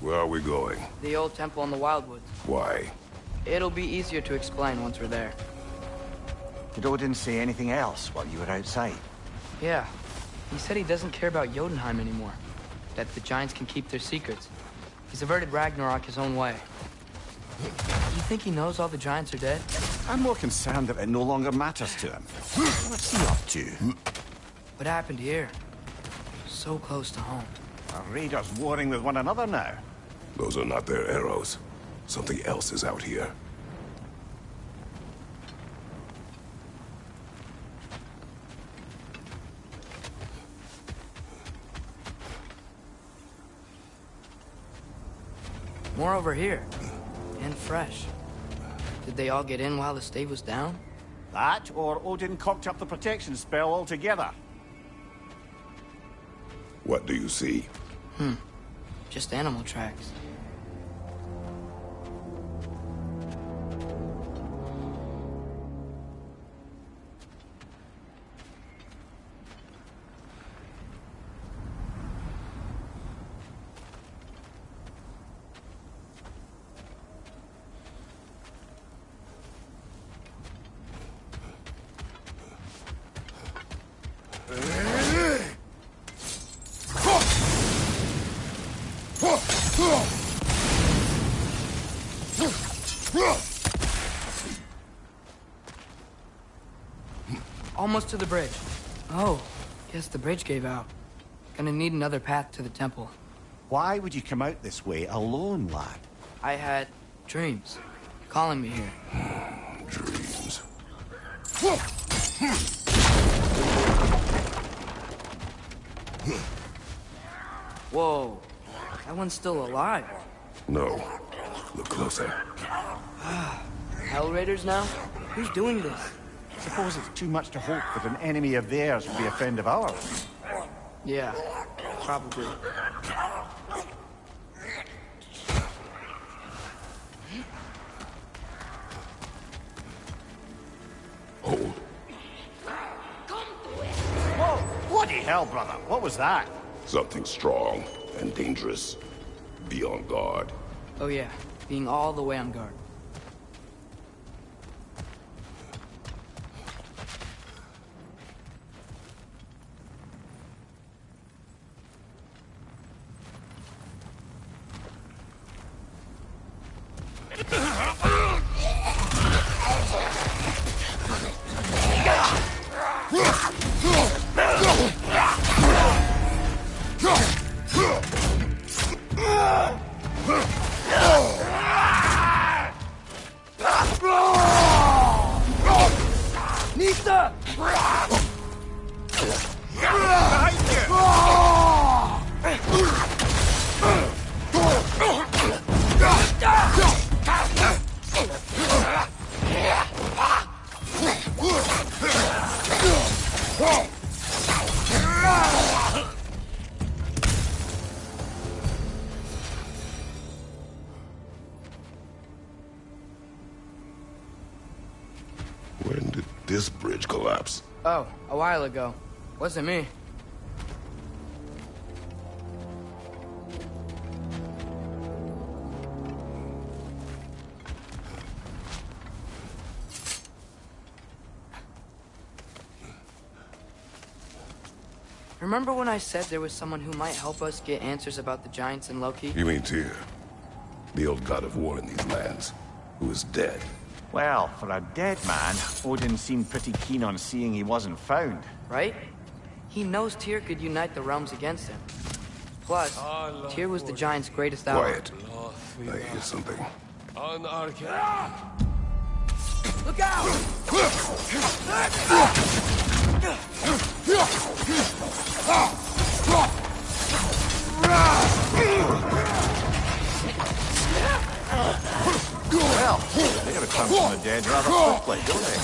Where are we going? The old temple in the Wildwoods. Why? It'll be easier to explain once we're there. Did Odin say anything else while you were outside? Yeah. He said he doesn't care about Jotunheim anymore. That the giants can keep their secrets. He's averted Ragnarok his own way. You think he knows all the giants are dead? I'm more concerned that it no longer matters to him. What's he up to? What happened here? So close to home. Are raiders warring with one another now? Those are not their arrows. Something else is out here. More over here. And fresh. Did they all get in while the stave was down? That, or Odin cocked up the protection spell altogether. What do you see? Just animal tracks. Almost to the bridge. Oh, guess the bridge gave out. Gonna need another path to the temple. Why would you come out this way alone, lad? I had dreams calling me here. Dreams. Whoa, that one's still alive. No. Look closer. Hell Raiders now? Who's doing this? Suppose it's too much to hope that an enemy of theirs would be a friend of ours. Yeah, probably. Hold. Whoa! Bloody hell, brother! What was that? Something strong and dangerous. Be on guard. Oh yeah, being all the way on guard. When did this bridge collapse? Oh, a while ago. Wasn't me. Remember when I said there was someone who might help us get answers about the giants and Loki? You mean Tyr? The old god of war in these lands, who is dead. Well, for a dead man, Odin seemed pretty keen on seeing he wasn't found. Right? He knows Tyr could unite the realms against him. Plus, Tyr was the giant's greatest ally. Quiet. I hear something. Look out! Well, they return from the dead rather quickly, don't they?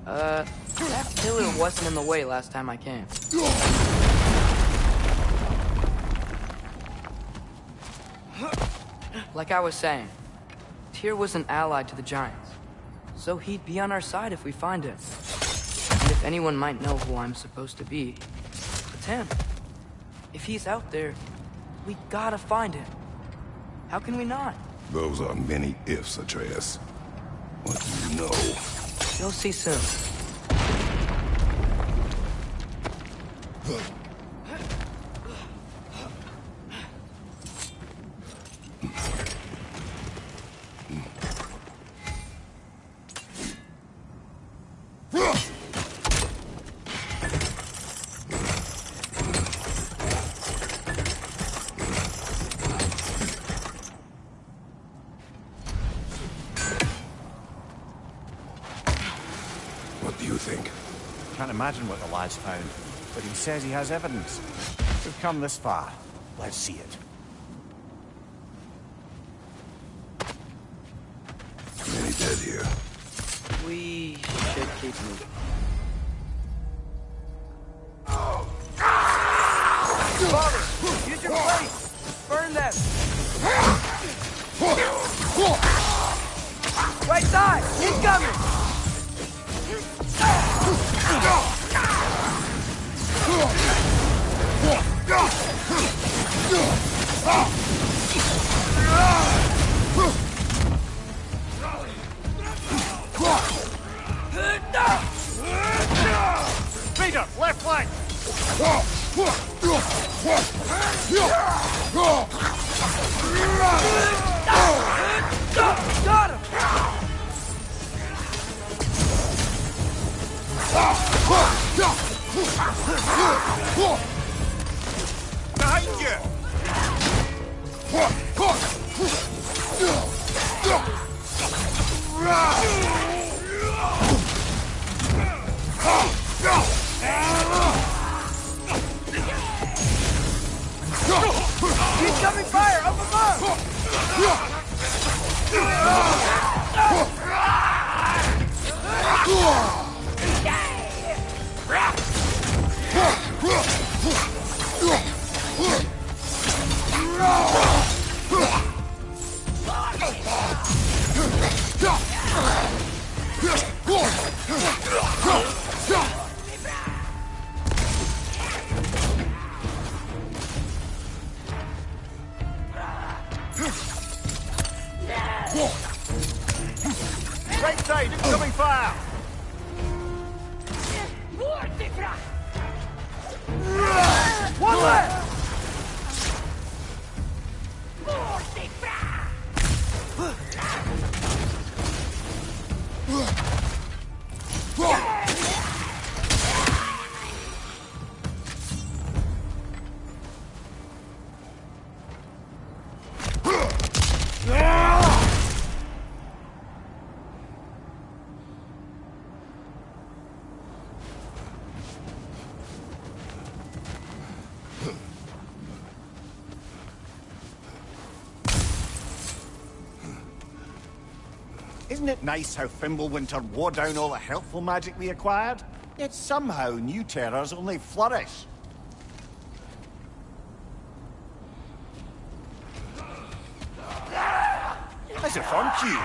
That pillar wasn't in the way last time I came. Like I was saying, Tyr was an ally to the Giants, so he'd be on our side if we find him. And if anyone might know who I'm supposed to be, it's him. If he's out there, we gotta find him. How can we not? Those are many ifs, Atreus. What do you know? You'll see soon. What do you think? Can't imagine what the lad's found, but he says he has evidence. We've come this far. Let's see it. Many dead here. We should keep moving. Father, use your blade! Burn them! Right side! Incoming! Peter, left flank! Got him! Behind you! Incoming fire! Up above! Right side, incoming fire! One left! Isn't it nice how Fimbulwinter wore down all the helpful magic we acquired? Yet somehow new terrors only flourish. As if on cue.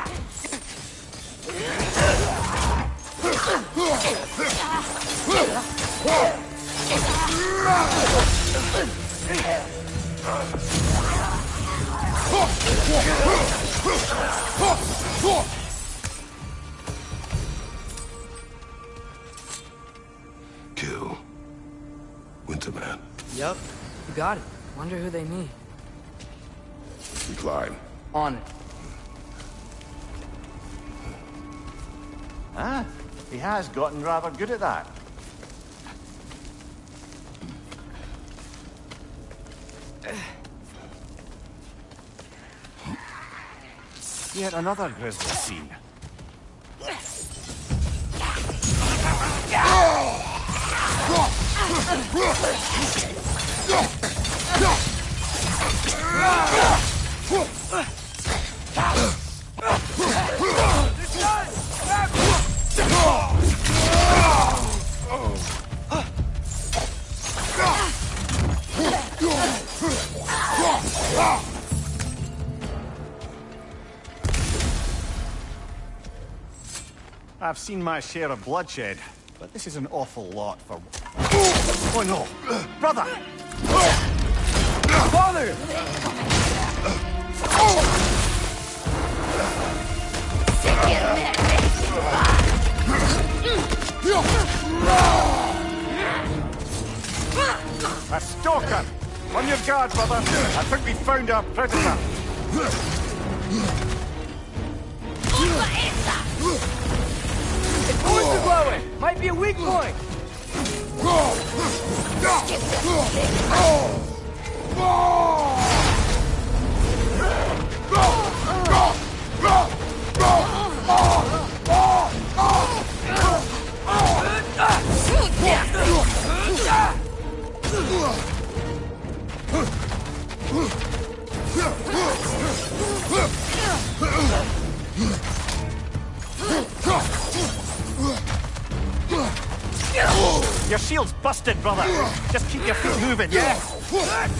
Kill. Winterman. Yup, you got it. Wonder who they mean. We climb. On it. Ah, he has gotten rather good at that. Yet another grisly scene. I've seen my share of bloodshed, but this is an awful lot for... Oh no! Brother! Father! A stalker! On your guard, brother! I think we found our predator! Its horns are glowing! Might be a weak point! Your shield's busted, brother! Just keep your feet moving, yeah? Behind!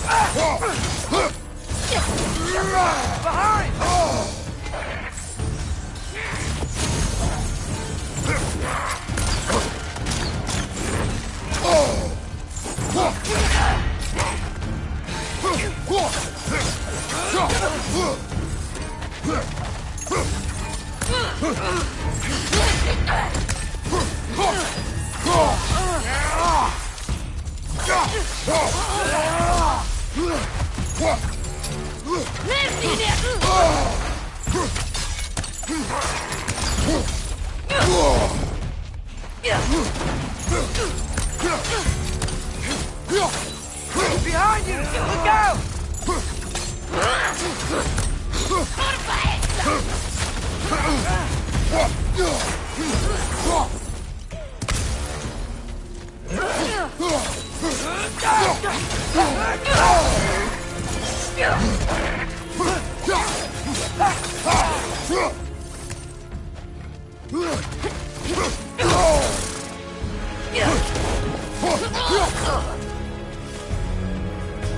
Behind you! Look out!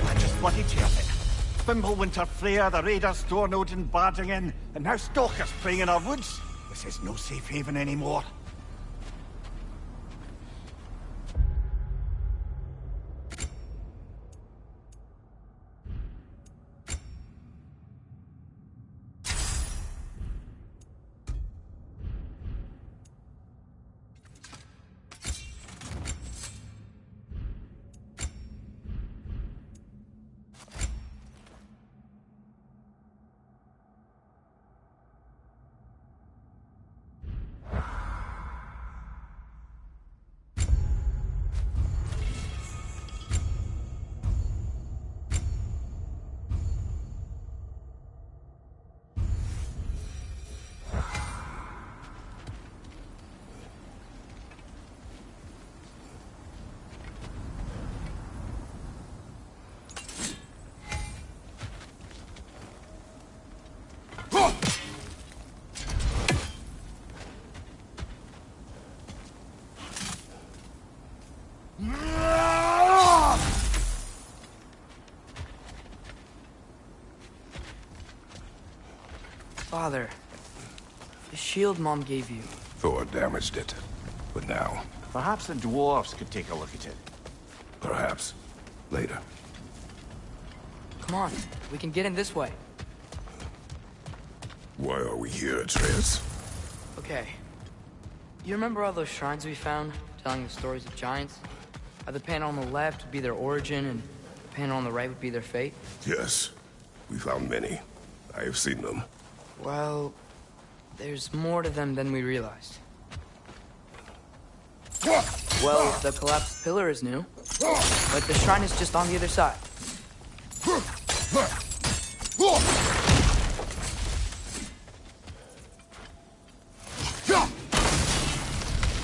I just bloody cheered it. Fimbulwinter Freya, the raiders, Stornodin barging in, and now stalkers playing in our woods. This is no safe haven anymore. Father, the shield Mom gave you. Thor damaged it. But now, Perhaps the dwarfs could take a look at it. perhaps, later. Come on, we can get in this way. Why are we here, Atreus? Okay. You remember all those shrines we found, telling the stories of giants? How the panel on the left would be their origin, and the panel on the right would be their fate? Yes, we found many. I have seen them. Well, there's more to them than we realized. Well, the collapsed pillar is new, but the shrine is just on the other side.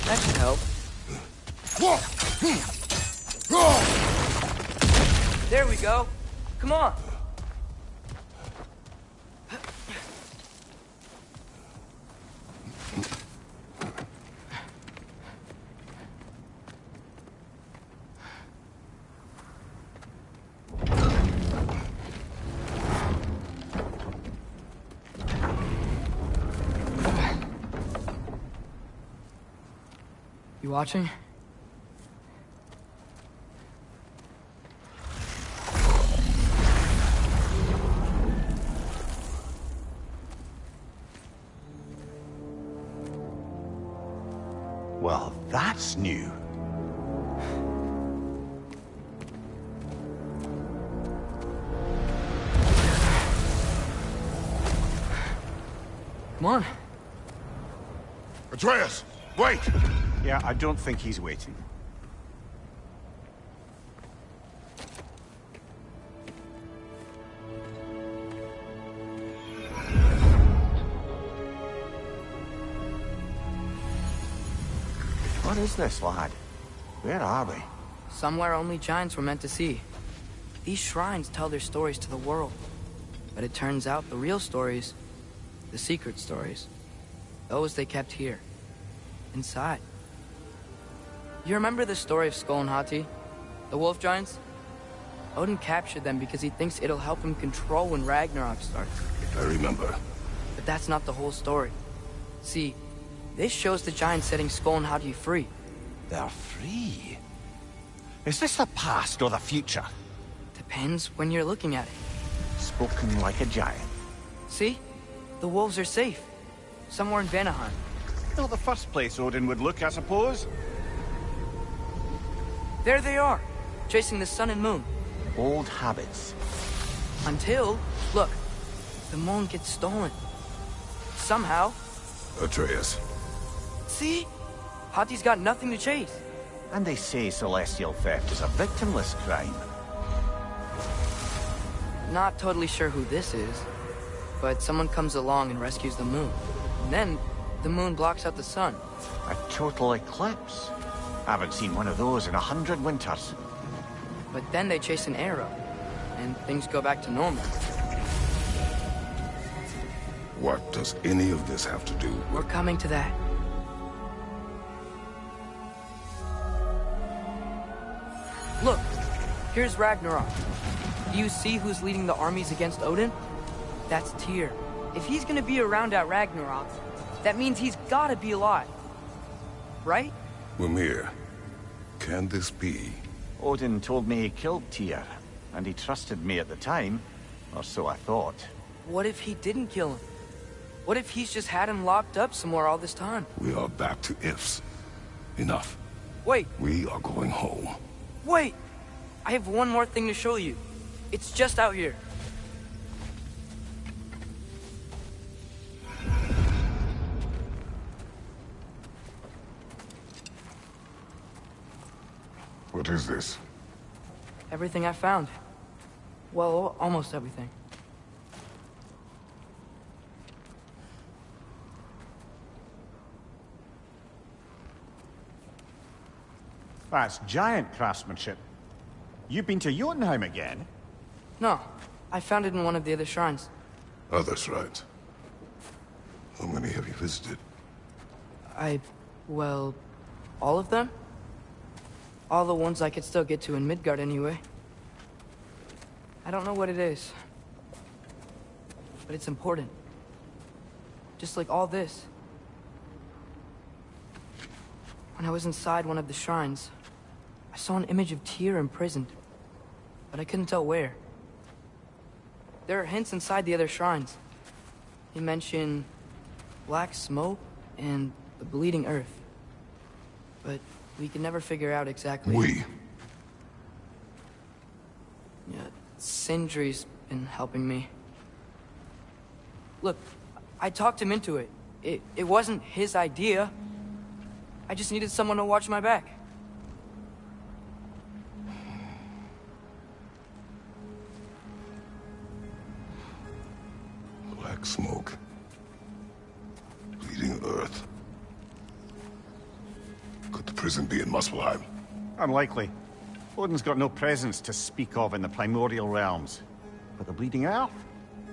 That should help. There we go. Come on. watching? Well, that's new. Come on. Atreus, wait! Yeah, I don't think he's waiting. What is this, lad? Where are we? Somewhere only giants were meant to see. These shrines tell their stories to the world. But it turns out the real stories, the secret stories, those they kept here, inside. You remember the story of Skull and Hati, the wolf giants? Odin captured them because he thinks it'll help him control when Ragnarok starts. I remember. But that's not the whole story. See, this shows the giants setting Skull and Hati free. They're free. Is this the past or the future? Depends when you're looking at it. Spoken like a giant. See? The wolves are safe. Somewhere in Vanaheim. Not the first place Odin would look, I suppose. There they are, chasing the sun and moon. Old habits. Until, look, the moon gets stolen. Somehow. Atreus. See? Hati's got nothing to chase. And they say celestial theft is a victimless crime. Not totally sure who this is, but someone comes along and rescues the moon. And then, the moon blocks out the sun. A total eclipse. Haven't seen one of those in 100 winters. But then they chase an arrow, and things go back to normal. What does any of this have to do with... We're coming to that. Look, here's Ragnarok. Do you see who's leading the armies against Odin? That's Tyr. If he's gonna be around at Ragnarok, that means he's gotta be alive. Right? Mimir, can this be? Odin told me he killed Tyr, and he trusted me at the time, or so I thought. What if he didn't kill him? What if he's just had him locked up somewhere all this time? We are back to ifs. Enough. Wait, We are going home. wait! I have one more thing to show you. It's just out here. What is this? Everything I found. Well, almost everything. That's giant craftsmanship. You've been to Jotunheim again? No, I found it in one of the other shrines. Other shrines. How many have you visited? Well, all of them? All the ones I could still get to in Midgard anyway. I don't know what it is. But it's important. Just like all this. When I was inside one of the shrines, I saw an image of Tyr imprisoned. But I couldn't tell where. There are hints inside the other shrines. They mention black smoke and the bleeding earth. But we can never figure out exactly... We. Yeah, Sindri's been helping me. Look, I talked him into it. It wasn't his idea. I just needed someone to watch my back. Black smoke. Bleeding earth. Could the prison be in Muspelheim? Unlikely. Odin's got no presence to speak of in the primordial realms. But the Bleeding Earth?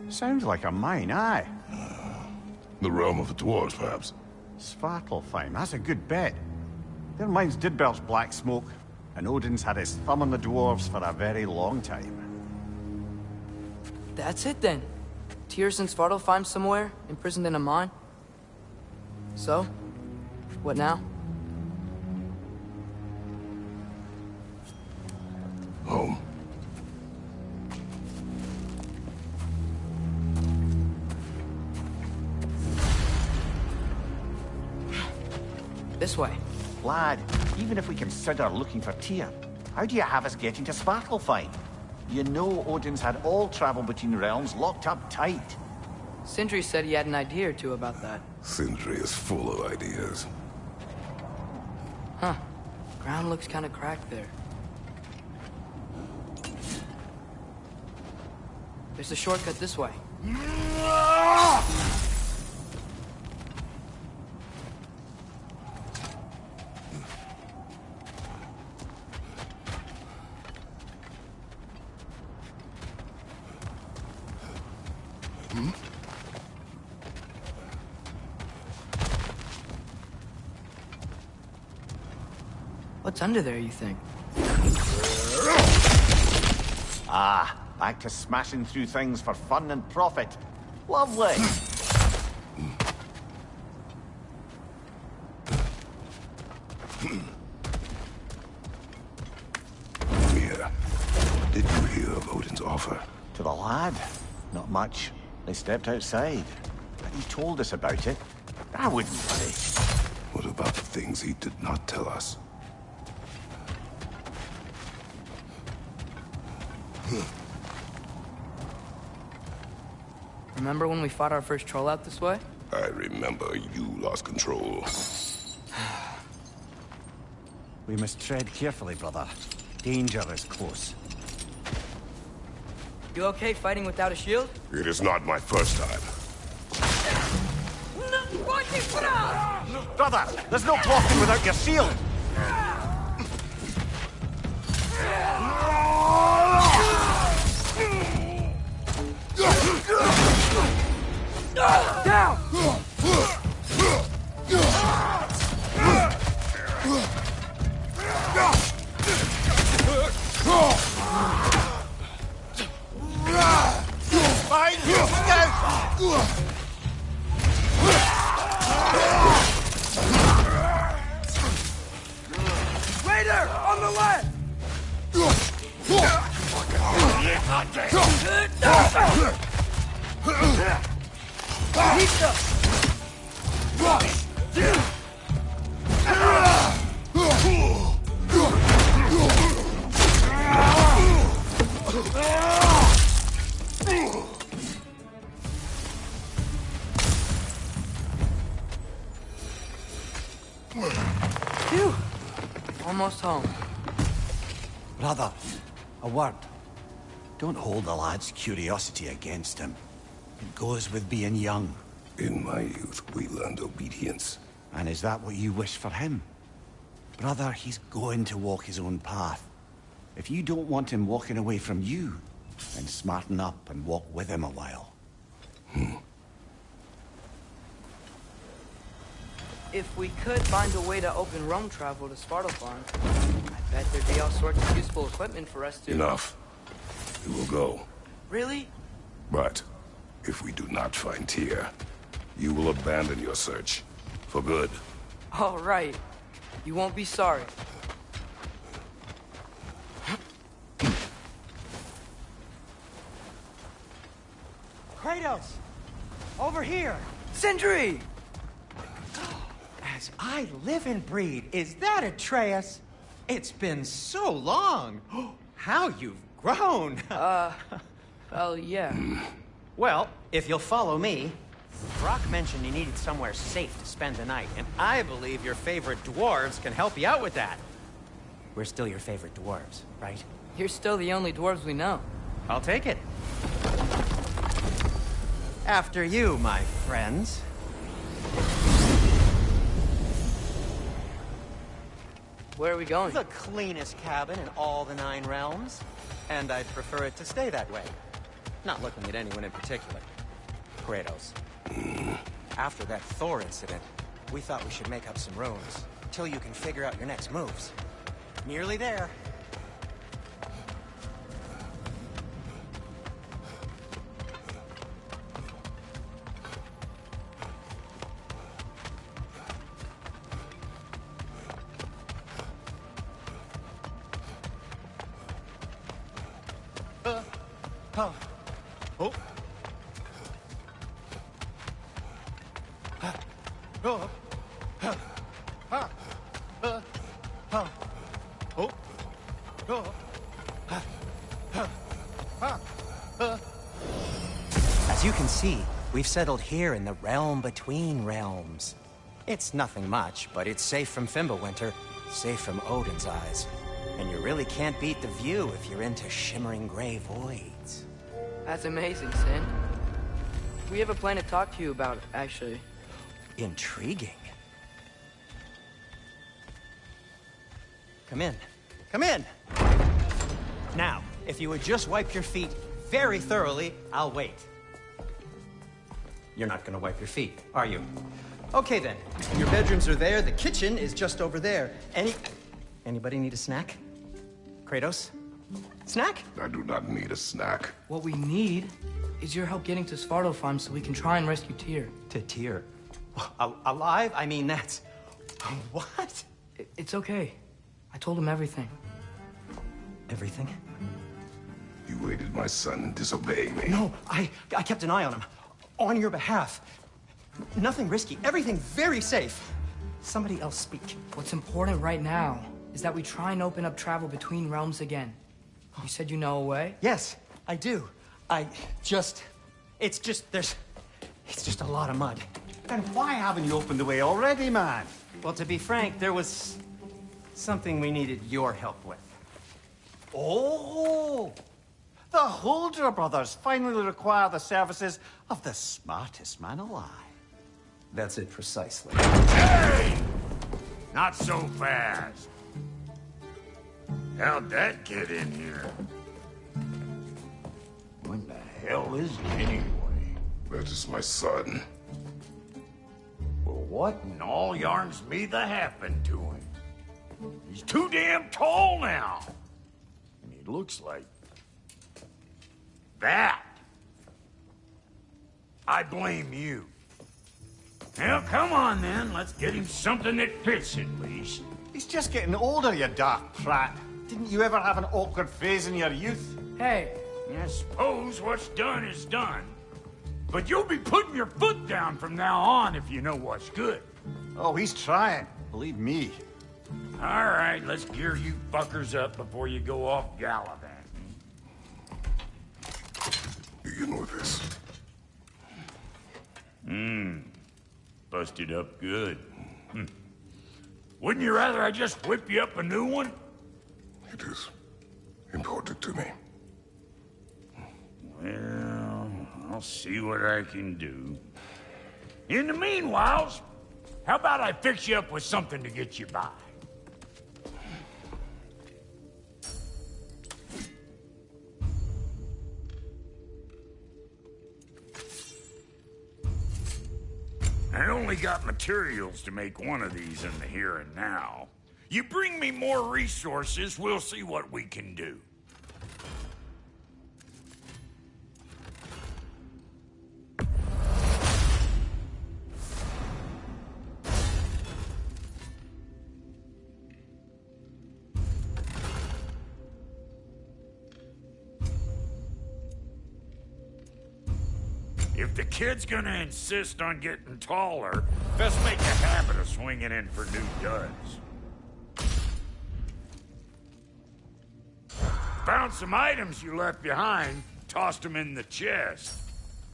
Sounds like a mine, aye. The realm of the dwarves, perhaps? Svartalfheim, that's a good bet. Their mines did belch black smoke, and Odin's had his thumb on the dwarves for a very long time. That's it then. Tyr's in Svartalfheim somewhere, imprisoned in a mine. So, what now? This way. Lad, even if we consider looking for Tyr, how do you have us getting to Svartalfheim? You know Odin's had all travel between realms locked up tight. Sindri said he had an idea or two about that. Sindri is full of ideas. Huh. Ground looks kind of cracked there. There's a shortcut this way. What's under there, you think? Ah, back to smashing through things for fun and profit. Lovely. Mia, did you hear of Odin's offer? To the lad? Not much. They stepped outside. But he told us about it. I wouldn't worry. What about the things he did not tell us? Remember when we fought our first troll out this way? I remember you lost control. We must tread carefully, brother. Danger is close. You okay fighting without a shield? It is not my first time. Brother, there's no blocking without your shield! Down! Behind you, scout! Raider! On the left! Phew. Almost home. Brother, a word. Don't hold the lad's curiosity against him. It goes with being young. In my youth, we learned obedience. And is that what you wish for him? Brother, he's going to walk his own path. If you don't want him walking away from you, then smarten up and walk with him a while. If we could find a way to open roam travel to Svartalfheim, I bet there'd be all sorts of useful equipment for us to... Enough. We will go. Really? But if we do not find Tyr, you will abandon your search. For good. All right. You won't be sorry. Kratos! Over here! Sindri! As I live and breathe, is that Atreus? It's been so long! How you've grown! Well, yeah. Well, if you'll follow me... Brock mentioned you needed somewhere safe to spend the night, and I believe your favorite dwarves can help you out with that. We're still your favorite dwarves, right? You're still the only dwarves we know. I'll take it. After you, my friends. Where are we going? The cleanest cabin in all the 9 realms. And I'd prefer it to stay that way. Not looking at anyone in particular. Kratos. After that Thor incident, we thought we should make up some runes, till you can figure out your next moves. Nearly there. Oh. Oh. As you can see, we've settled here in the realm between realms. It's nothing much, but it's safe from Fimbulwinter, safe from Odin's eyes. And you really can't beat the view if you're into shimmering gray voids. That's amazing, Sin. We have a plan to talk to you about, actually. Intriguing. Come in. Come in! Now, if you would just wipe your feet very thoroughly, I'll wait. You're not gonna wipe your feet, are you? Okay then. Your bedrooms are there, the kitchen is just over there. Anybody need a snack? Kratos? Snack? I do not need a snack. What we need is your help getting to Svartalfheim so we can try and rescue Tyr. To Tyr? Alive? I mean, that's... What? It's okay. I told him everything. Everything? You aided my son in disobeying me. No, I kept an eye on him. On your behalf. Nothing risky. Everything very safe. Somebody else speak. What's important right now is that we try and open up travel between realms again. You said you know a way? Yes, I do. It's just a lot of mud. Then why haven't you opened the way already, man? Well, to be frank, there was something we needed your help with. Oh! The Holder brothers finally require the services of the smartest man alive. That's it precisely. Hey! Not so fast. How'd that get in here? What the hell is it anyway? That is my son. Well, what in all yarns me the happened to him? He's too damn tall now. And he looks like... that. I blame you. Well, come on then. Let's get him something that fits at least. He's just getting older, you dark prat. Didn't you ever have an awkward phase in your youth? Hey! I suppose what's done is done. But you'll be putting your foot down from now on if you know what's good. Oh, he's trying. Believe me. All right, let's gear you fuckers up before you go off gallivanting. Begin with this. Busted up good. Wouldn't you rather I just whip you up a new one? It is important to me. Well, I'll see what I can do. In the meanwhile, how about I fix you up with something to get you by? I only got materials to make one of these in the here and now. You bring me more resources, we'll see what we can do. If the kid's gonna insist on getting taller, best make a habit of swinging in for new duds. Found some items you left behind, tossed them in the chest.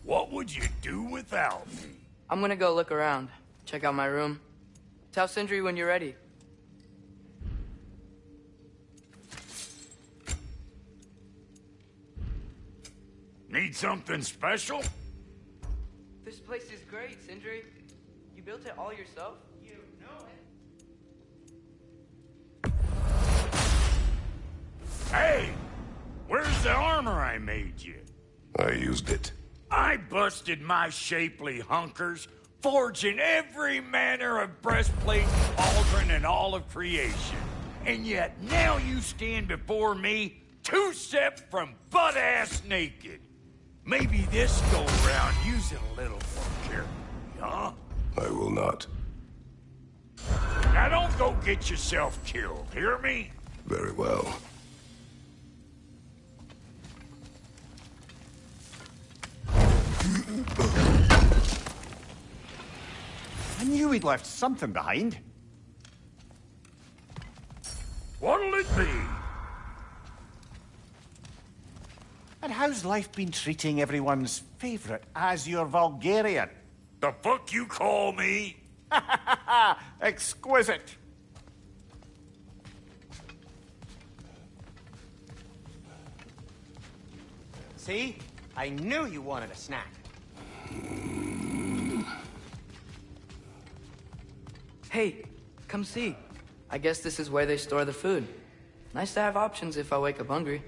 What would you do without me? I'm gonna go look around. Check out my room. Tell Sindri when you're ready. Need something special? This place is great, Sindri. You built it all yourself? You know it. Hey! Where's the armor I made you? I used it. I busted my shapely hunkers, forging every manner of breastplate, pauldron, and all of creation. And yet now you stand before me, two steps from butt-ass naked. Maybe this go-round using a little more carefully, huh? I will not. Now don't go get yourself killed, hear me? Very well. I knew he'd left something behind. What'll it be? And how's life been treating everyone's favorite Azure Vulgarian? The fuck you call me? Exquisite. See? I knew you wanted a snack. Hey, come see. I guess this is where they store the food. Nice to have options if I wake up hungry.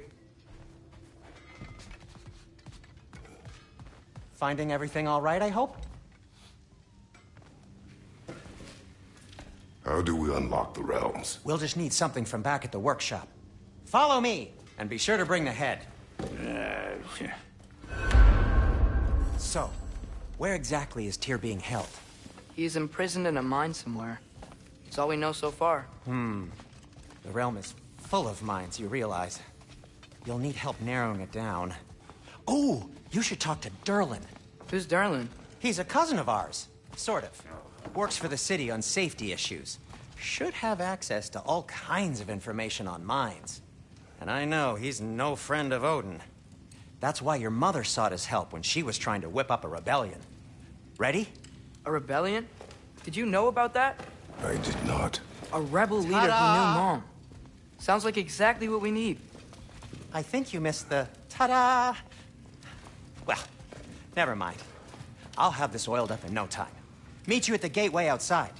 Finding everything all right, I hope? How do we unlock the realms? We'll just need something from back at the workshop. Follow me, and be sure to bring the head. So, where exactly is Tyr being held? He's imprisoned in a mine somewhere. That's all we know so far. The realm is full of mines, you realize. You'll need help narrowing it down. Oh, you should talk to Derlin. Who's Darlin? He's a cousin of ours. Sort of. Works for the city on safety issues. Should have access to all kinds of information on mines. And I know he's no friend of Odin. That's why your mother sought his help when she was trying to whip up a rebellion. Ready? A rebellion? Did you know about that? I did not. A rebel leader who knew Mom. Sounds like exactly what we need. I think you missed the ta-da. Well, never mind. I'll have this oiled up in no time. Meet you at the gateway outside.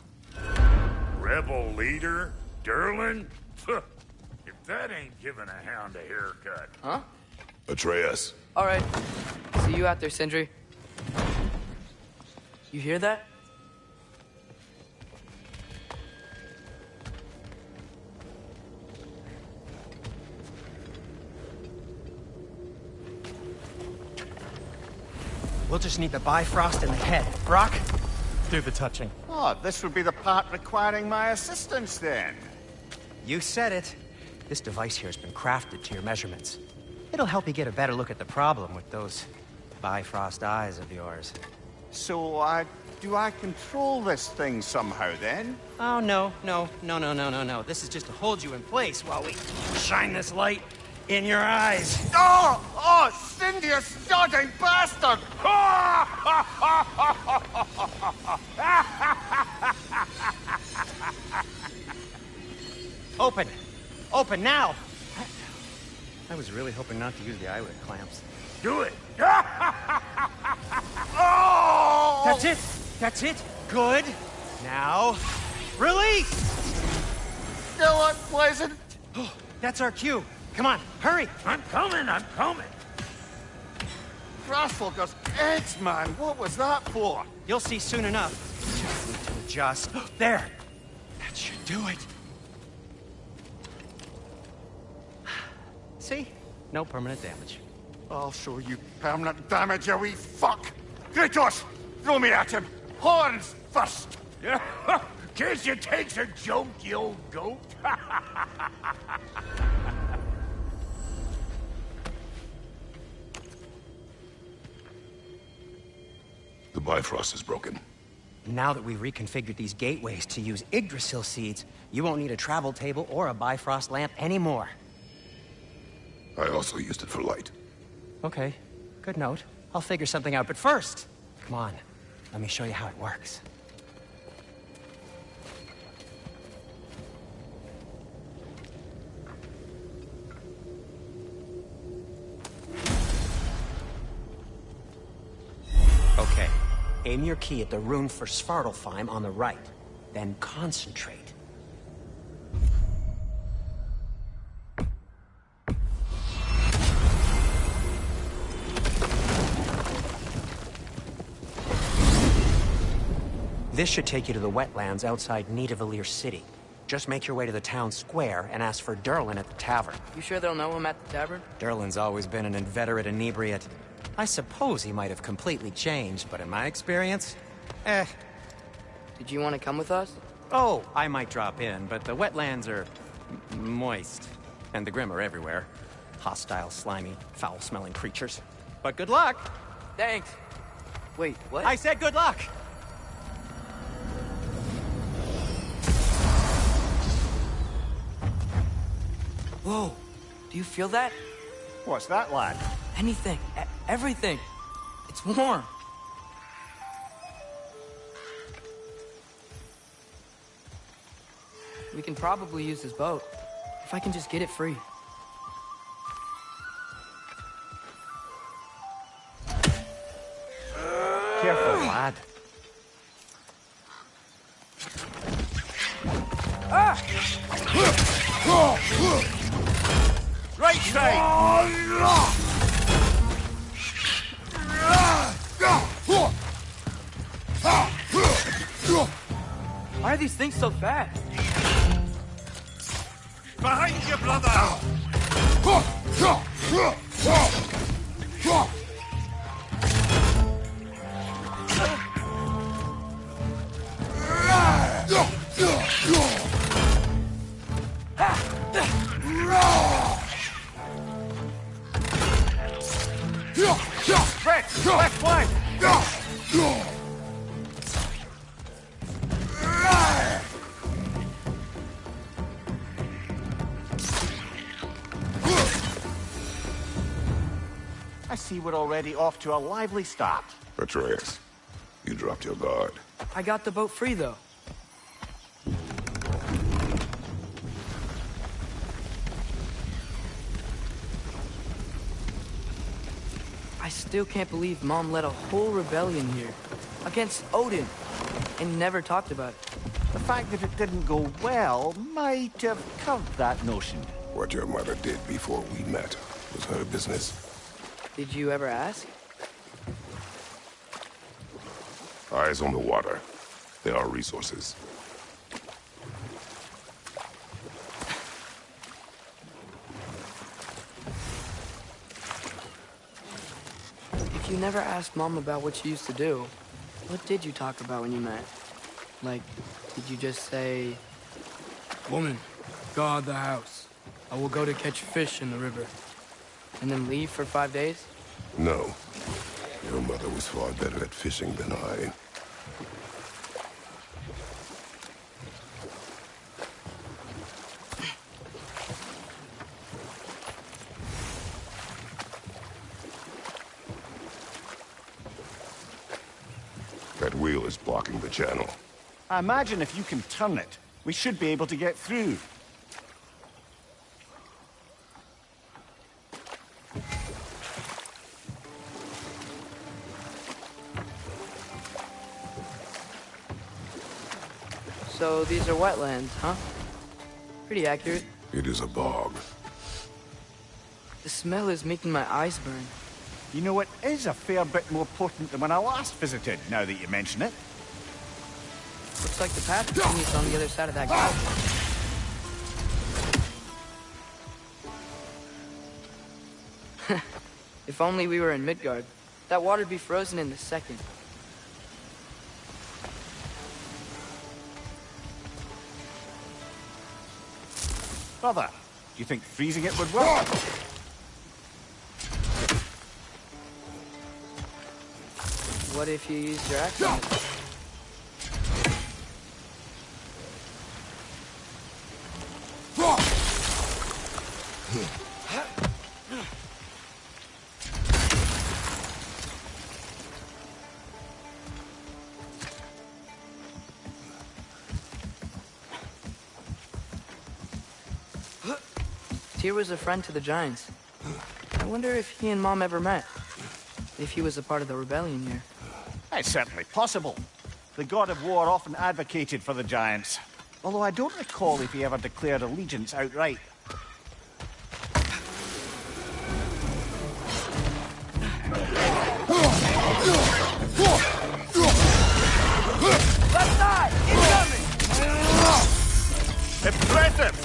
Rebel leader? Derlin? If that ain't giving a hound a haircut. Huh? Atreus. All right. See you out there, Sindri. You hear that? We'll just need the Bifrost in the head. Brock, do the touching. Oh, this would be the part requiring my assistance then. You said it. This device here has been crafted to your measurements. It'll help you get a better look at the problem with those Bifrost eyes of yours. So, do I control this thing somehow then? Oh, no. This is just to hold you in place while we shine this light in your eyes. Oh, Cindy, you sodding bastard! Open now! I was really hoping not to use the eyelid clamps. Do it! Oh! That's it! Good! Now, release! Still unpleasant. That's our cue. Come on, hurry! I'm coming! Grassfogger's eggs, man. What was that for? You'll see soon enough. Just need to adjust. There! That should do it. See? No permanent damage. I'll show you permanent damage, you wee fuck! Kratos! Throw me at him! Horns first! Guess it takes a joke, you old goat. The Bifrost is broken. Now that we've reconfigured these gateways to use Yggdrasil seeds, you won't need a travel table or a Bifrost lamp anymore. I also used it for light. Okay, good note. I'll figure something out, but first, come on, let me show you how it works. Okay, aim your key at the rune for Svartalfheim on the right, then concentrate. This should take you to the wetlands outside Nidavellir City. Just make your way to the town square and ask for Derlin at the tavern. You sure they'll know him at the tavern? Derlin's always been an inveterate inebriate. I suppose he might have completely changed, but in my experience, Did you want to come with us? Oh, I might drop in, but the wetlands are moist. And the Grim are everywhere. Hostile, slimy, foul-smelling creatures. But good luck! Thanks. Wait, what? I said good luck! Whoa, do you feel that? What's that, lad? Anything. Everything. It's warm. We can probably use this boat. If I can just get it free. Careful, lad. Right side! Why are these things so fast? Behind you, brother! Rex, left flank! I see we're already off to a lively start. Atreus, you dropped your guard. I got the boat free, though. I still can't believe Mom led a whole rebellion here. Against Odin. And never talked about it. The fact that it didn't go well might have curved that notion. What your mother did before we met was her business. Did you ever ask? Eyes on the water. There are resources. If you never asked Mom about what she used to do, what did you talk about when you met? Like, did you just say, "Woman, guard the house. I will go to catch fish in the river." And then leave for 5 days? No. Your mother was far better at fishing than I. That wheel is blocking the channel. I imagine if you can turn it, we should be able to get through. So these are wetlands, huh? Pretty accurate. It is a bog. The smell is making my eyes burn. You know, it is a fair bit more potent than when I last visited, now that you mention it. Looks like the path continues on the other side of that gulch. If only we were in Midgard. That water'd be frozen in a second. Brother, do you think freezing it would work? What if you used your axe on it? Tyr was a friend to the Giants. I wonder if he and Mom ever met. If he was a part of the rebellion here. It's certainly possible. The god of war often advocated for the Giants. Although I don't recall if he ever declared allegiance outright. Left side! Incoming! Impressive!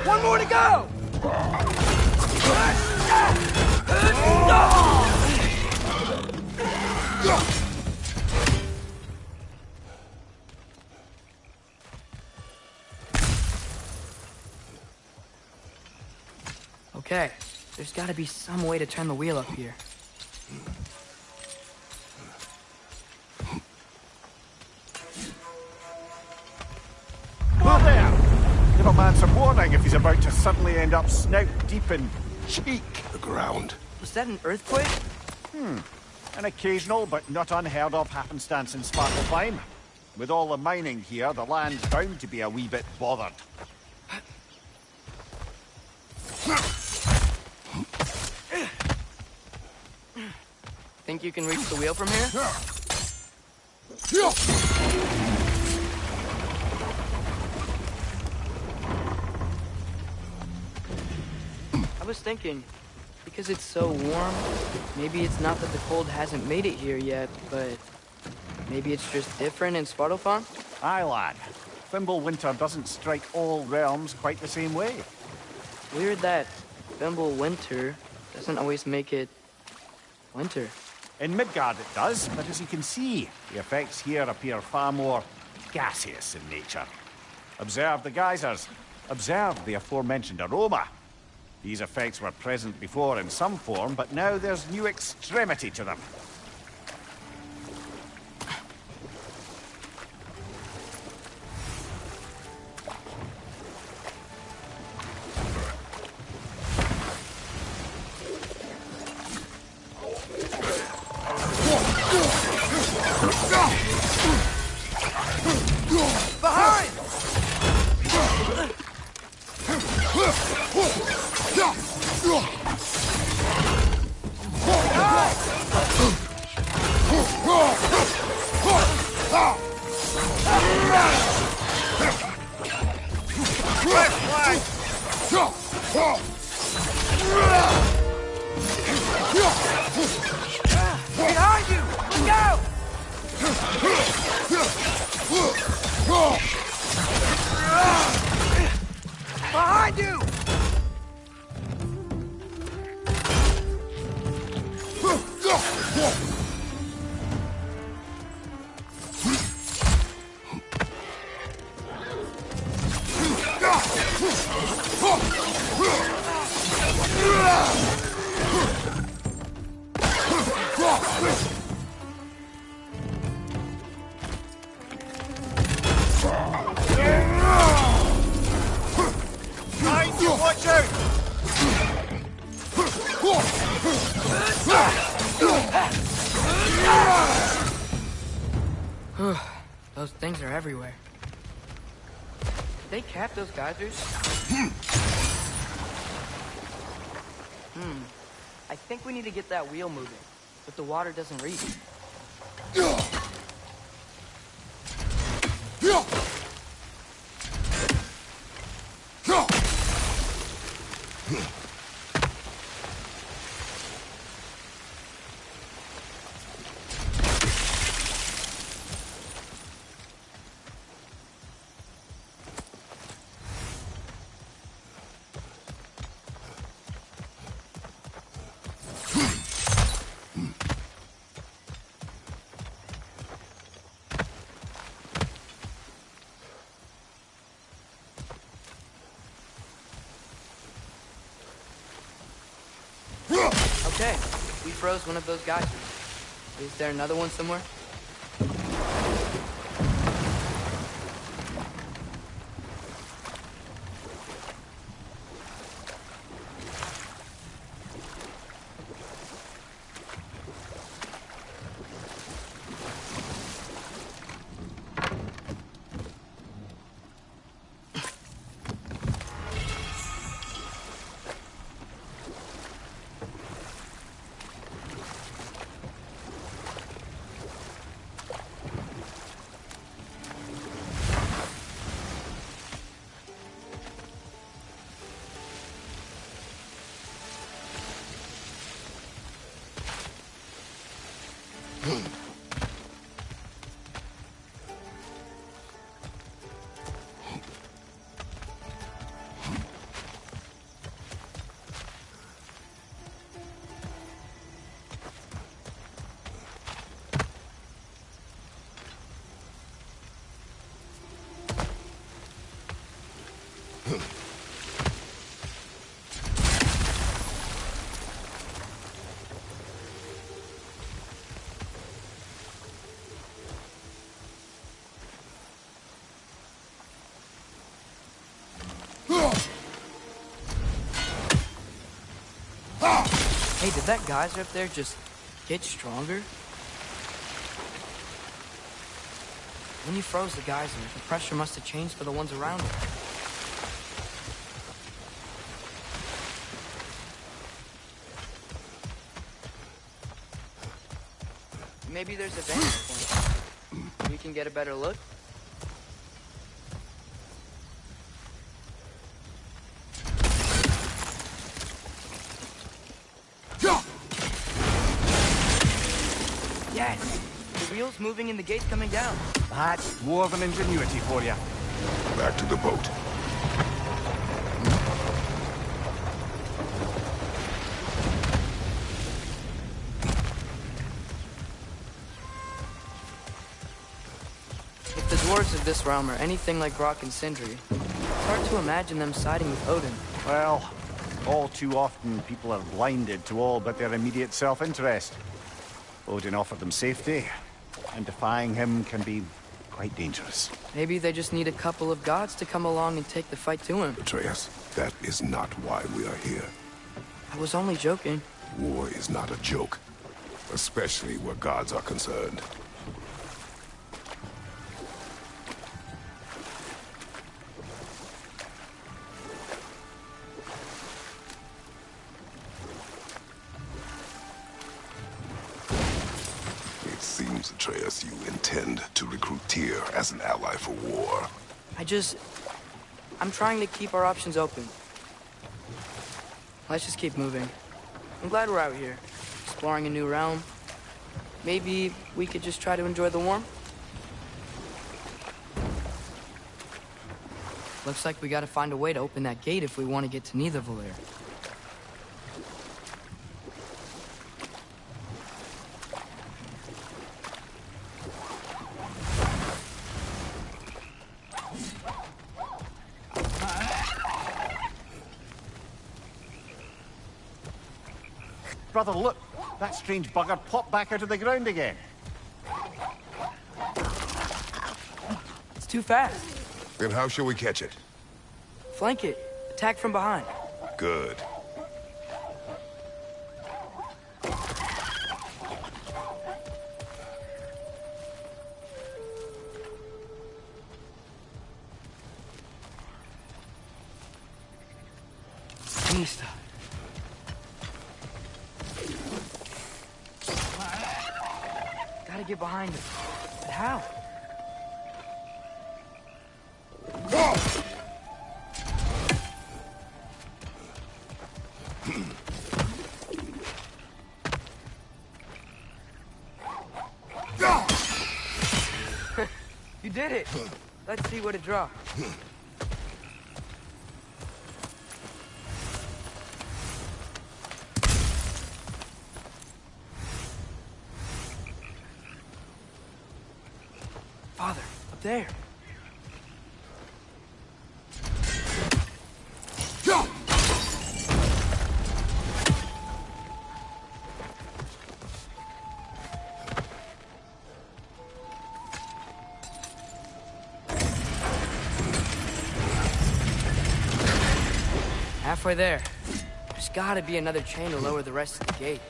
One more to go! Okay, there's gotta be some way to turn the wheel up here. Whoa there! Give a man some warning if he's about to suddenly end up snout deep in cheek. The ground. Was that an earthquake? An occasional but not unheard of happenstance in Svartalfheim. With all the mining here, the land's bound to be a wee bit bothered. Think you can reach the wheel from here? I was thinking, because it's so warm, maybe it's not that the cold hasn't made it here yet, but maybe it's just different in Svartalfheim? Aye, lad. Thimble winter doesn't strike all realms quite the same way. Weird that Thimble winter doesn't always make it winter. In Midgard it does, but as you can see, the effects here appear far more gaseous in nature. Observe the geysers. Observe the aforementioned aroma. These effects were present before in some form, but now there's new extremity to them. Behind! Behind you! Let's go! Behind you! Watch out! Those things are everywhere. Did they cap those geysers? I think we need to get that wheel moving, but the water doesn't reach. Okay, we froze one of those geysers. Is there another one somewhere? Hey, did that geyser up there just get stronger? When you froze the geyser, the pressure must have changed for the ones around it. Maybe there's a vantage point. We can get a better look. Yes! The wheel's moving and the gate's coming down. That's dwarven ingenuity for you. Back to the boat. If the dwarves of this realm are anything like Rock and Sindri, it's hard to imagine them siding with Odin. Well, all too often people are blinded to all but their immediate self-interest. Odin offered them safety, and defying him can be quite dangerous. Maybe they just need a couple of gods to come along and take the fight to him. Atreus, that is not why we are here. I was only joking. War is not a joke, especially where gods are concerned. It seems, Atreus, you intend to recruit Tyr as an ally for war. I'm trying to keep our options open. Let's just keep moving. I'm glad we're out here, exploring a new realm. Maybe we could just try to enjoy the warmth? Looks like we gotta find a way to open that gate if we want to get to Nidavellir. Brother, look! That strange bugger popped back out of the ground again. It's too fast. Then how shall we catch it? Flank it. Attack from behind. Good. Mista. Gotta get behind him. But how? You did it! Let's see what it draws. Father, up there. Halfway there. There's gotta be another chain to lower the rest of the gate.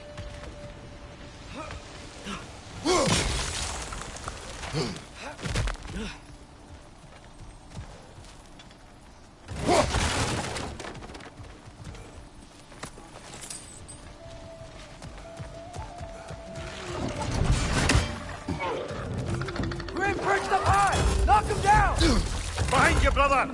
Grim perched up high! Knock him down! Behind you, brother!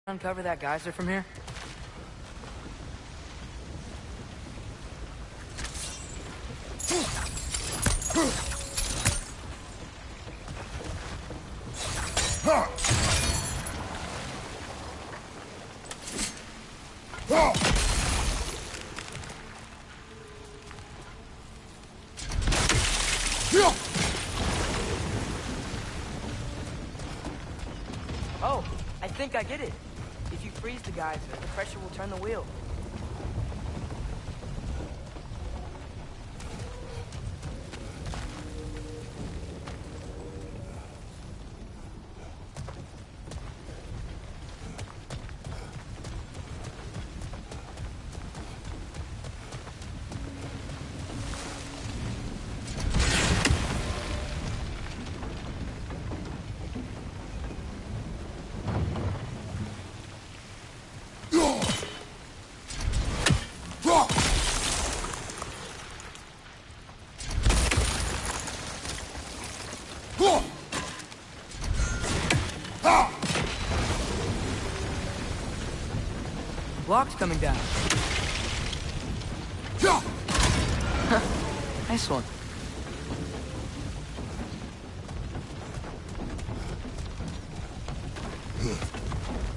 Uncover that geyser from here? Oh, I think I get it. If you freeze the geyser, the pressure will turn the wheel. Block's coming down. Nice one.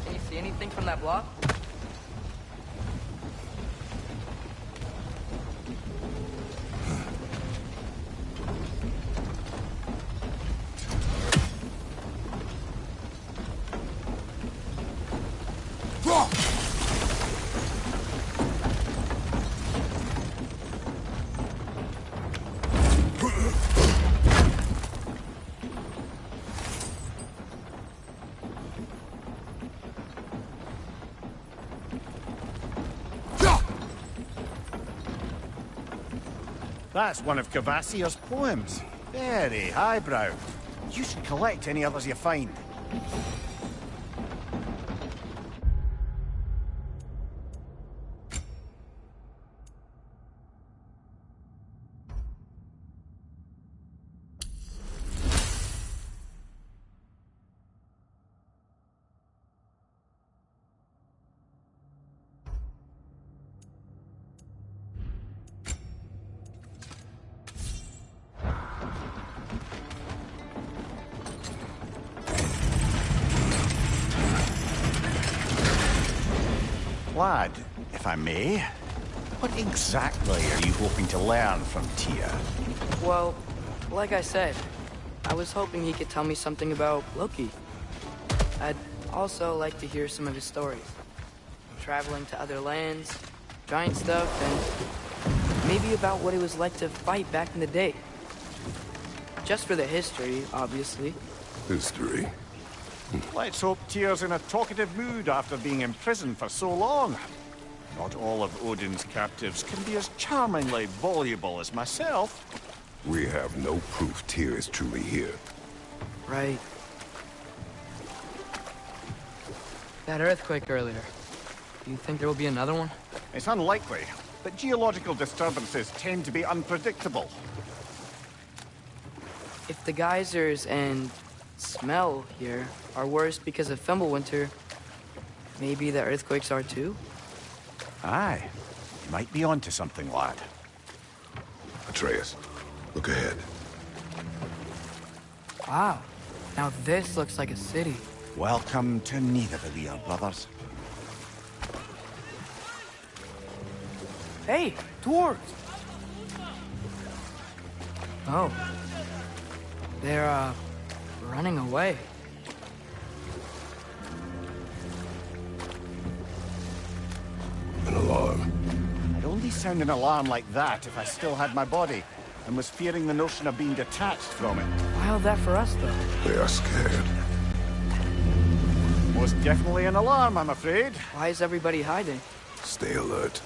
Can you see anything from that block? That's one of Cavassier's poems. Very highbrow. You should collect any others you find. Lad, if I may, what exactly are you hoping to learn from Tyr? Well, like I said, I was hoping he could tell me something about Loki. I'd also like to hear some of his stories. Traveling to other lands, giant stuff, and maybe about what it was like to fight back in the day. Just for the history, obviously. History. Let's hope Tyr's in a talkative mood after being imprisoned for so long. Not all of Odin's captives can be as charmingly voluble as myself. We have no proof Tyr is truly here. Right. That earthquake earlier. Do you think there will be another one? It's unlikely, but geological disturbances tend to be unpredictable. If the geysers and smell here are worse because of Fimbulwinter, maybe the earthquakes are too? Aye. You might be onto something, lad. Atreus, look ahead. Wow. Now this looks like a city. Welcome to Nidavellir, brothers. Hey, dwarves! Oh. They're, running away. An alarm. I'd only sound an alarm like that if I still had my body, and was fearing the notion of being detached from it. Why all that for us, though? They are scared. was definitely an alarm, I'm afraid. Why is everybody hiding? Stay alert.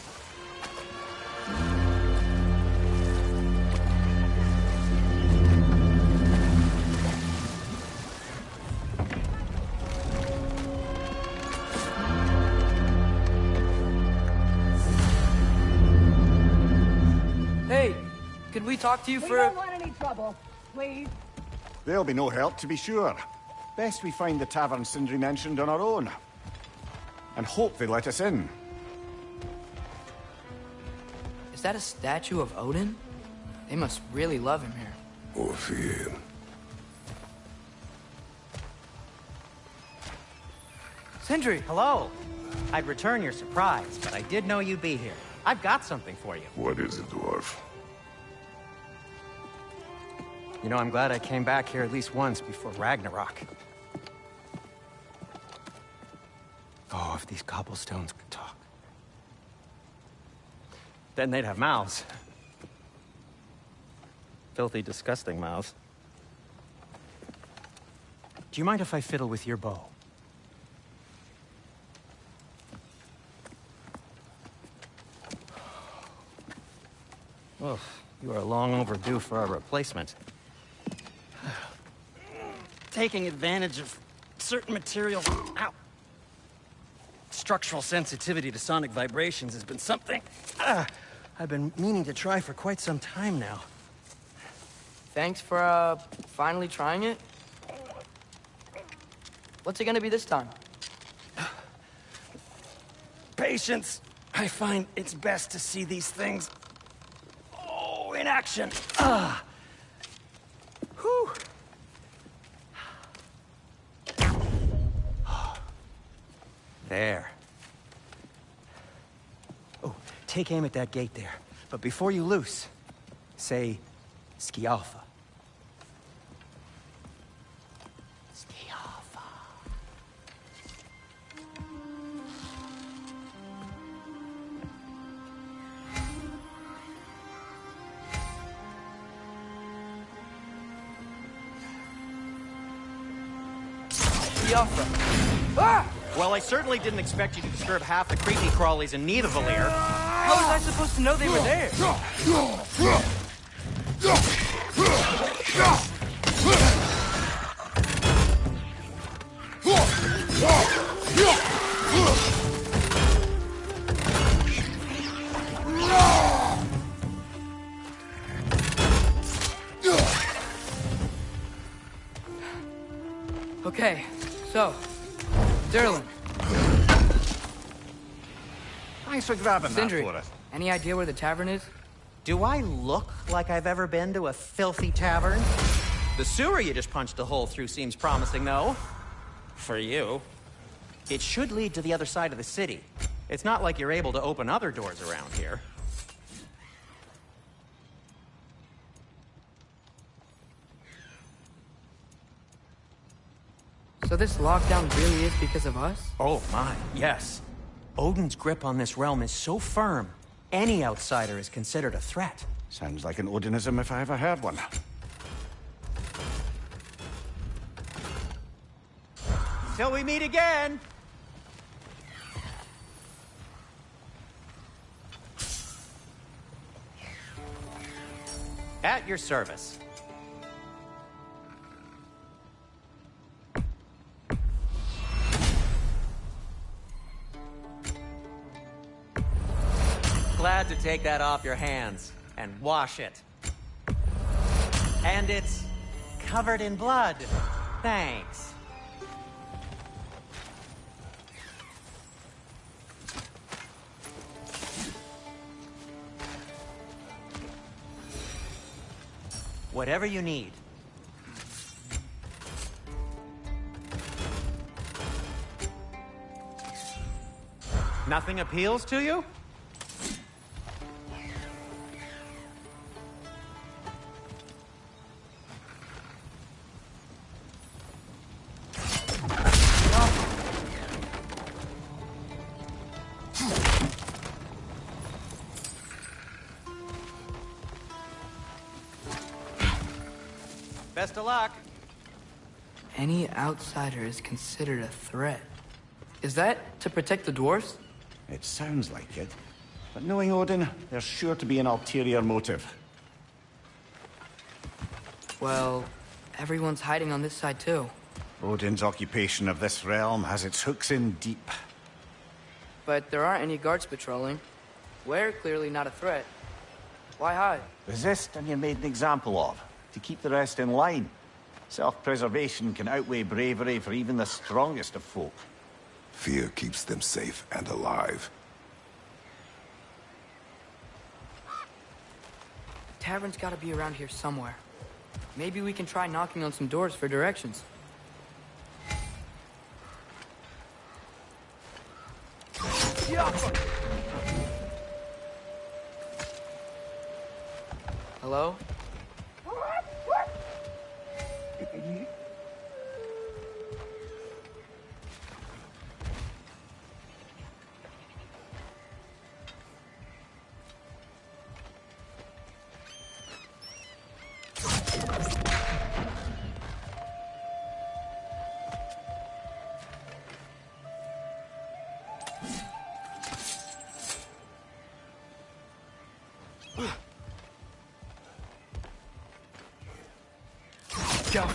Hey, could we talk to you We for... don't want any trouble, please. There'll be no help, to be sure. Best we find the tavern Sindri mentioned on our own. And hope they let us in. Is that a statue of Odin? They must really love him here. Or fear him. Sindri! Hello. I'd return your surprise, but I did know you'd be here. I've got something for you. What is it, dwarf? You know, I'm glad I came back here at least once before Ragnarok. Oh, if these cobblestones could talk. Then they'd have mouths. Filthy, disgusting mouths. Do you mind if I fiddle with your bow? Oh, you are long overdue for a replacement. Taking advantage of certain materials. Ow. Structural sensitivity to sonic vibrations has been something I've been meaning to try for quite some time now. Thanks for, finally trying it. What's it gonna be this time? Patience. I find it's best to see these things, in action. Whew. There. Oh, take aim at that gate there. But before you loose, say, Skialfa. Skialfa. Skialfa. Ah! Well, I certainly didn't expect you to disturb half the creepy crawlies in Nidavellir. How was I supposed to know they were there? Okay, so, Derlin. Thanks for grabbing Sindri, that for us. any idea where the tavern is? Do I look like I've ever been to a filthy tavern? The sewer you just punched a hole through seems promising, though. For you. It should lead to the other side of the city. It's not like you're able to open other doors around here. So this lockdown really is because of us? Oh my, yes. Odin's grip on this realm is so firm, any outsider is considered a threat. Sounds like an Odinism if I ever heard one. Till we meet again! At your service. Glad to take that off your hands and wash it. And it's covered in blood. Thanks. Whatever you need. Nothing appeals to you? Best of luck. Any outsider is considered a threat. Is that to protect the dwarfs? It sounds like it. But knowing Odin, there's sure to be an ulterior motive. Well, everyone's hiding on this side too. Odin's occupation of this realm has its hooks in deep. But there aren't any guards patrolling. We're clearly not a threat. Why hide? Resist and you're made an example of, to keep the rest in line. Self-preservation can outweigh bravery for even the strongest of folk. Fear keeps them safe and alive. The tavern's gotta be around here somewhere. Maybe we can try knocking on some doors for directions. Hello? Go.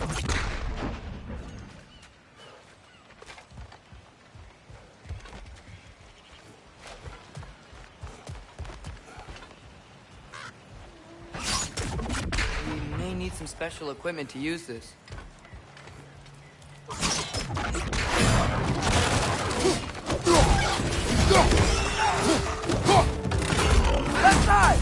We may need some special equipment to use this. Left side!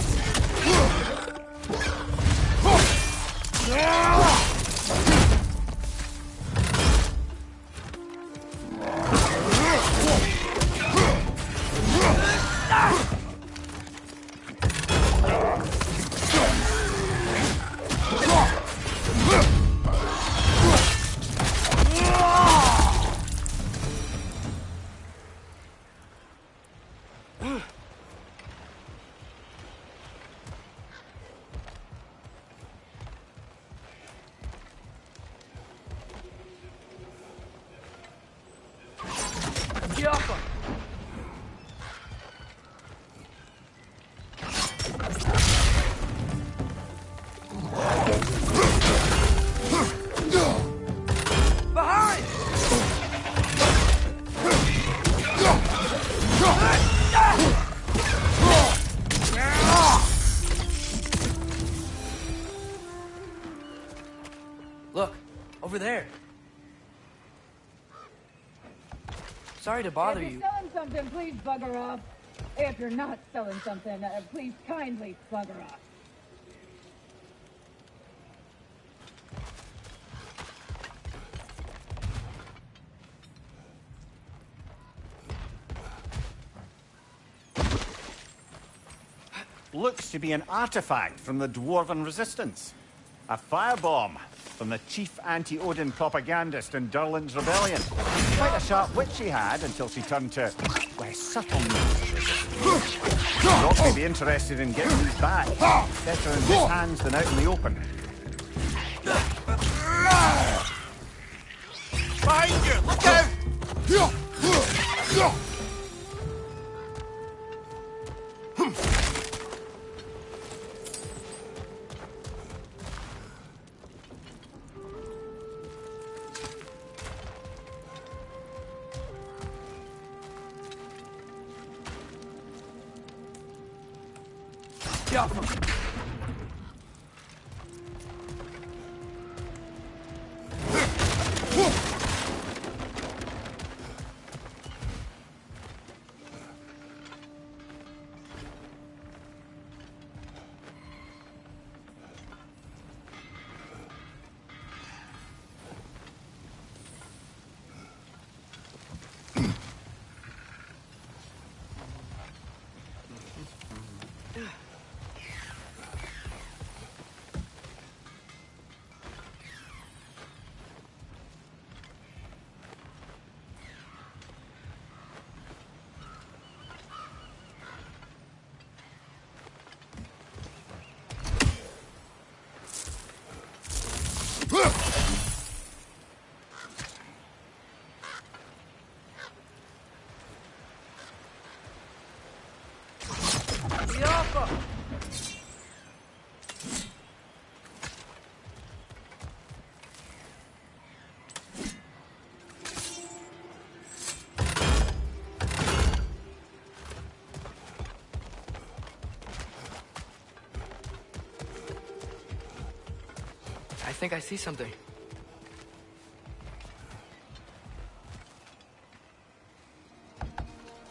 Look, over there. Sorry to bother If you. you're selling something, please bugger off. If you're not selling something, please kindly bugger off. Looks to be an artifact from the Dwarven Resistance. A firebomb from the chief anti-Odin propagandist in Durlin's rebellion. Quite a sharp wit she had until she turned to, well, subtle means. Rock may be interested in getting these back. Better in his hands than out in the open. Behind you! Look out! I think I see something.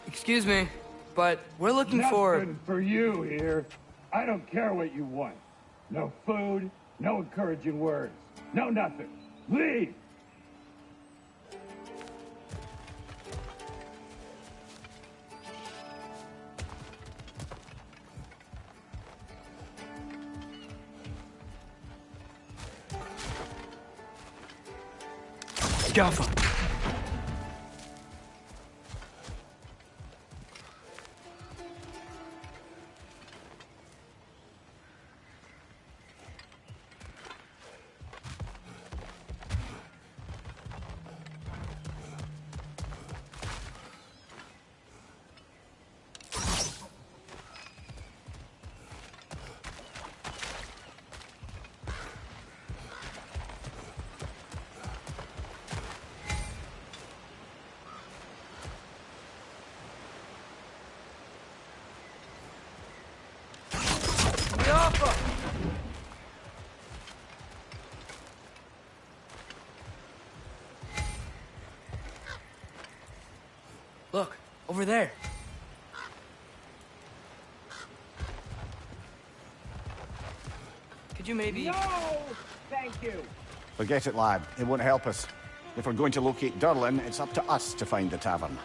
Excuse me, but we're looking for... Nothing for you here. I don't care what you want. No food, no encouraging words, no nothing. Leave! Jaffa! Look, over there. Could you maybe... No! Thank you! Forget it, lad. It won't help us. If we're going to locate Durlin, it's up to us to find the tavern.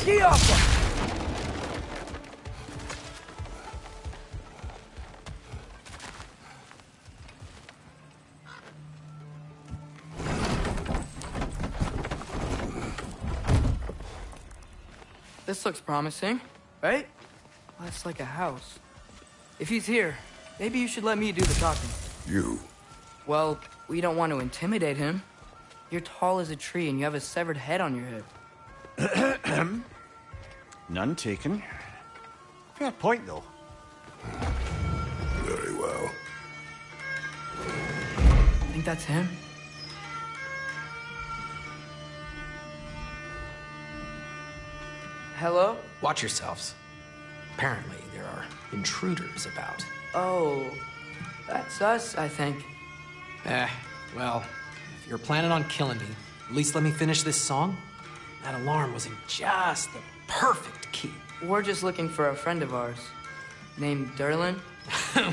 key off him! This looks promising, right? That's like a house. If he's here, maybe you should let me do the talking. You? Well, we don't want to intimidate him. You're tall as a tree and you have a severed head on your head. None taken. Fair point, though. Very well. Think that's him? Hello? Watch yourselves. Apparently, there are intruders about. Oh, that's us, I think. Well, if you're planning on killing me, at least let me finish this song. That alarm was in just the perfect key. We're just looking for a friend of ours, named Derlin.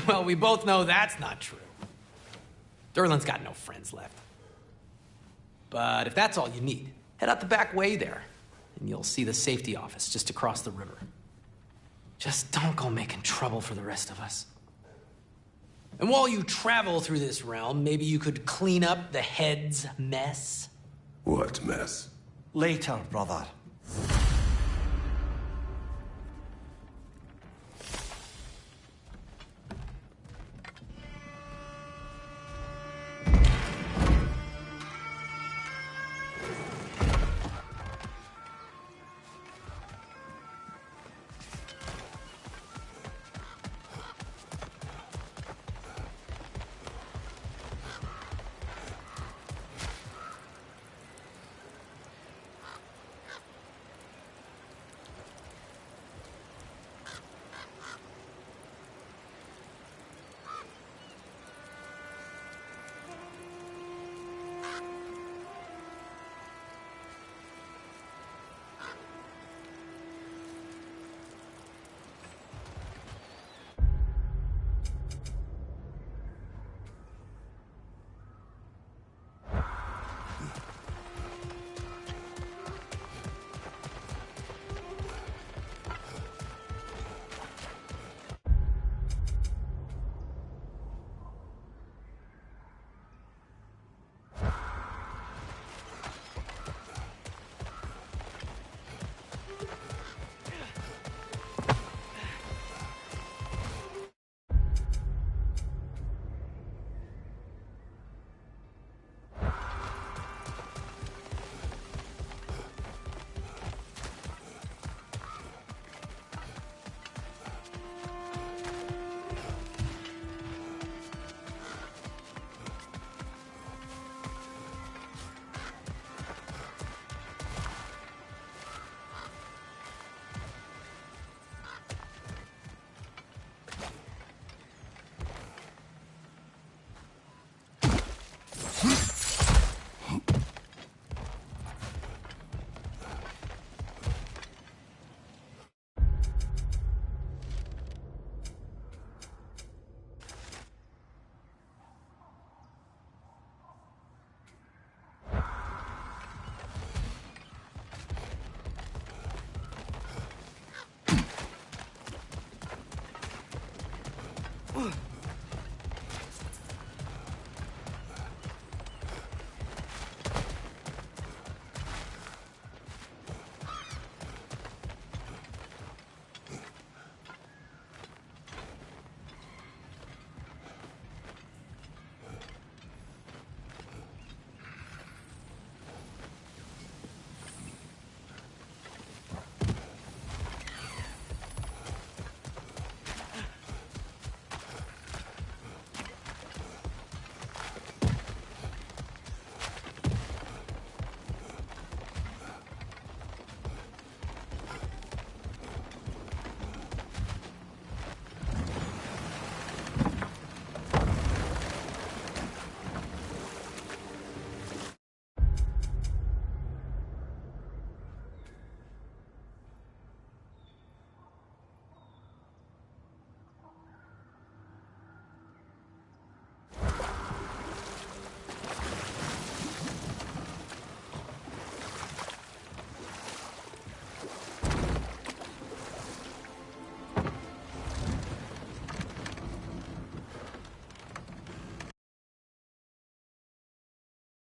Well, we both know that's not true. Derlin's got no friends left. But if that's all you need, head out the back way there, and you'll see the safety office just across the river. Just don't go making trouble for the rest of us. And while you travel through this realm, maybe you could clean up the head's mess. What mess? Later, brother.